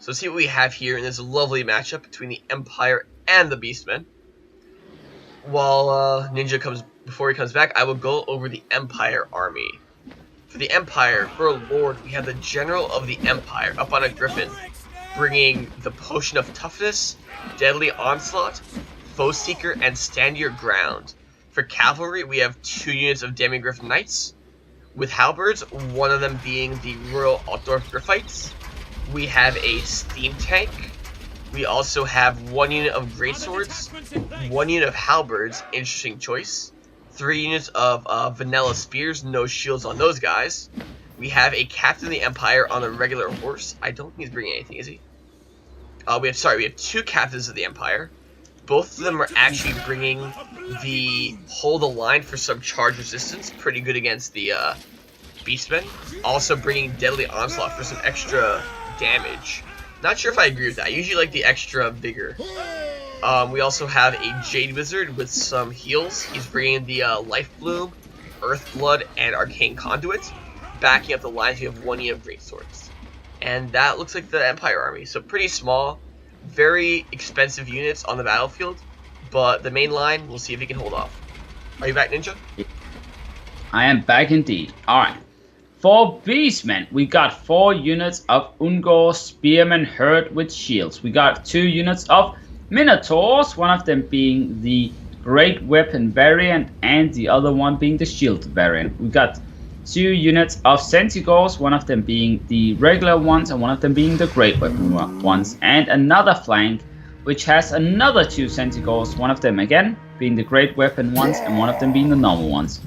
So let's see what we have here in this lovely matchup between the Empire and the Beastmen. While before he comes back, I will go over the Empire army. For the Empire, for a Lord, we have the General of the Empire up on a Griffin, bringing the Potion of Toughness, Deadly Onslaught, Foe Seeker, and Stand Your Ground. For Cavalry, we have 2 units of Demigryph Knights, with Halberds, one of them being the Royal Altdorf Griffites. We have a Steam Tank. We also have 1 unit of Greatswords, 1 unit of Halberds, interesting choice. 3 units of Vanilla Spears, no shields on those guys. We have a Captain of the Empire on a regular horse. I don't think he's bringing anything, is he? We have 2 Captains of the Empire. Both of them are actually bringing the Hold the Line for some charge resistance, pretty good against the Beastmen. Also bringing Deadly Onslaught for some extra damage. Not sure if I agree with that. I usually like the extra vigor. We also have a Jade Wizard with some heals. He's bringing the Life Bloom, Earth Blood, and Arcane Conduit. Backing up the lines, we have 1 unit of Greatswords. And that looks like the Empire army. So pretty small, very expensive units on the battlefield. But the main line, we'll see if he can hold off. Are you back, Ninja? I am back indeed. Alright. For Beastmen, we got 4 units of Ungor Spearmen Herd with shields. We got 2 units of Minotaurs, one of them being the Great Weapon variant and the other one being the Shield variant. We got 2 units of Centigors, one of them being the regular ones and one of them being the Great Weapon ones. And another flank which has another 2 Centigors, one of them again being the Great Weapon ones and one of them being the normal ones.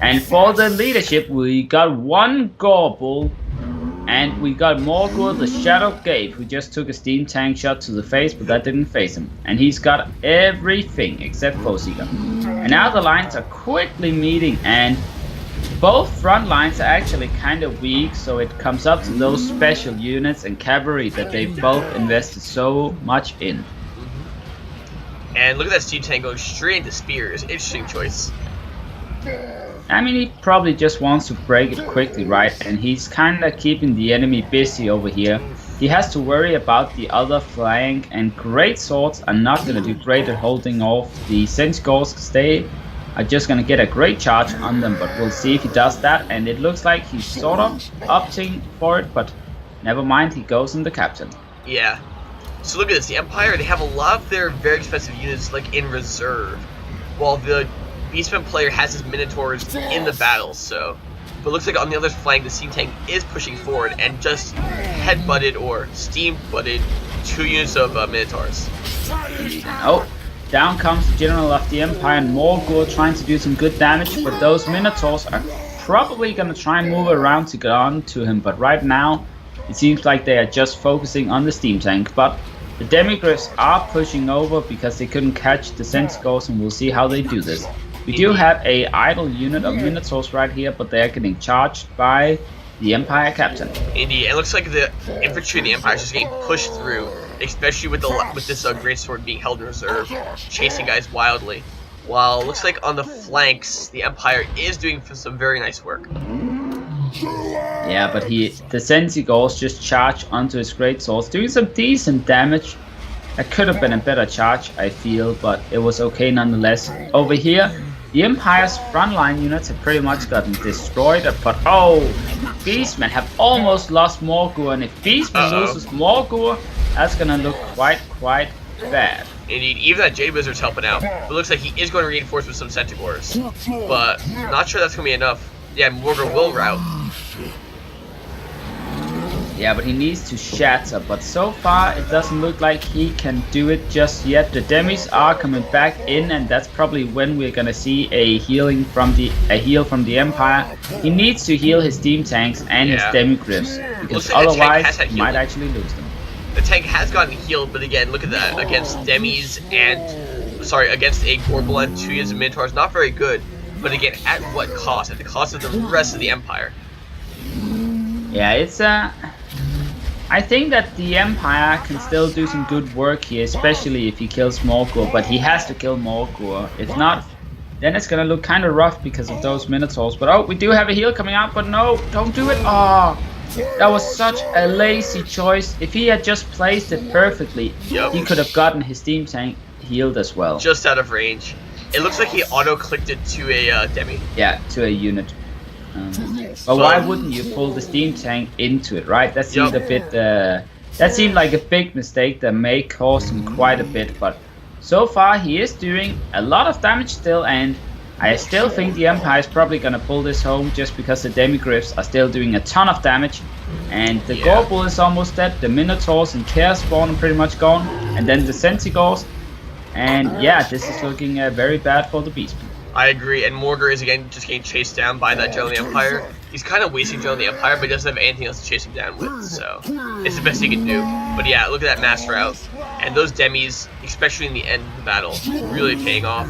And for the leadership, we got 1 Gorbul, and we got Morgul the Shadow Gabe, who just took a steam tank shot to the face, but that didn't phase him. And he's got everything except Foe Seeker. And now the lines are quickly meeting, and both front lines are actually kind of weak, so it comes up to those special units and cavalry that they both invested so much in. And look at that steam tank going straight into spears. Interesting choice. I mean, he probably just wants to break it quickly, right? And he's kind of keeping the enemy busy over here. He has to worry about the other flank, and great swords are not going to do great at holding off the Centigors, because they are just going to get a great charge on them. But we'll see if he does that, and it looks like he's sort of opting for it, but never mind, he goes in the captain. Yeah. So look at this, the Empire, they have a lot of their very expensive units like in reserve, while the Beastman player has his Minotaurs in the battle, so. But it looks like on the other flank, the Steam Tank is pushing forward and just head-butted or steam-butted 2 units of Minotaurs. Oh, down comes the General of the Empire and Morgul trying to do some good damage, but those Minotaurs are probably going to try and move around to get on to him, but right now, it seems like they are just focusing on the Steam Tank, but the Demigryphs are pushing over because they couldn't catch the Centigors, and we'll see how they do this. We do have a idle unit of Minotaurs right here, but they are getting charged by the Empire Captain. Indeed, it looks like the infantry of the Empire is just getting pushed through, especially with this greatsword being held in reserve, chasing guys wildly. While it looks like on the flanks, the Empire is doing some very nice work. Yeah, but the Centigors just charge onto his greatswords, doing some decent damage. That could have been a better charge, I feel, but it was okay nonetheless. Over here, the Empire's frontline units have pretty much gotten destroyed, but oh, Beastmen have almost lost Morgul, and if Beastmen loses Morgul, that's gonna look quite bad. Indeed, even that Jade Wizard's helping out. It looks like he is going to reinforce with some Centigors, but not sure that's going to be enough. Yeah, Morgul will rout. Yeah, but he needs to shatter, but so far it doesn't look like he can do it just yet. The demis are coming back in, and that's probably when we're gonna see a heal from the Empire. He needs to heal his steam tanks and his demigryphs, because otherwise he might actually lose them. The tank has gotten healed, but again, look at that, against demis and against a Gorbul and 2 units of Minotaurs, not very good. But again, at what cost? At the cost of the rest of the Empire. Yeah, it's I think that the Empire can still do some good work here, especially if he kills Morgul, but he has to kill Morgul. If not, then it's gonna look kind of rough because of those Minotaurs. But oh, we do have a heal coming out, but no, don't do it. Oh, That was such a lazy choice. If he had just placed it perfectly, Yep. he could have gotten his steam tank healed as well. Just out of range. It looks like he auto-clicked it to a demi. Yeah, to a unit. But why wouldn't you pull the steam tank into it, right? That seemed a bit. That seemed like a big mistake that may cost him quite a bit. But so far, he is doing a lot of damage still, and I still think the Empire is probably gonna pull this home just because the Demigryphs are still doing a ton of damage. And the Gorbul is almost dead, the Minotaurs and Chaos Spawn are pretty much gone, and then the Centigors. And yeah, this is looking very bad for the Beastmen. I agree, and Mortar is again just getting chased down by that General of the Empire. He's kind of wasting General of the Empire, but he doesn't have anything else to chase him down with, so it's the best he can do. But yeah, look at that mass route. And those demis, especially in the end of the battle, really paying off.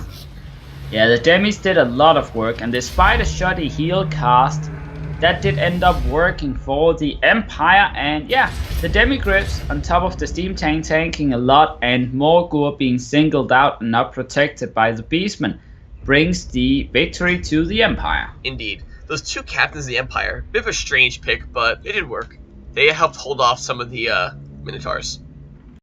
Yeah, the demis did a lot of work, and despite a shoddy heal cast, that did end up working for the Empire. And yeah, the Demigryphs on top of the steam tank tanking a lot, and Morgur being singled out and not protected by the Beastmen, brings the victory to the Empire. Indeed. Those two captains of the Empire, bit of a strange pick, but it did work. They helped hold off some of the Minotaurs.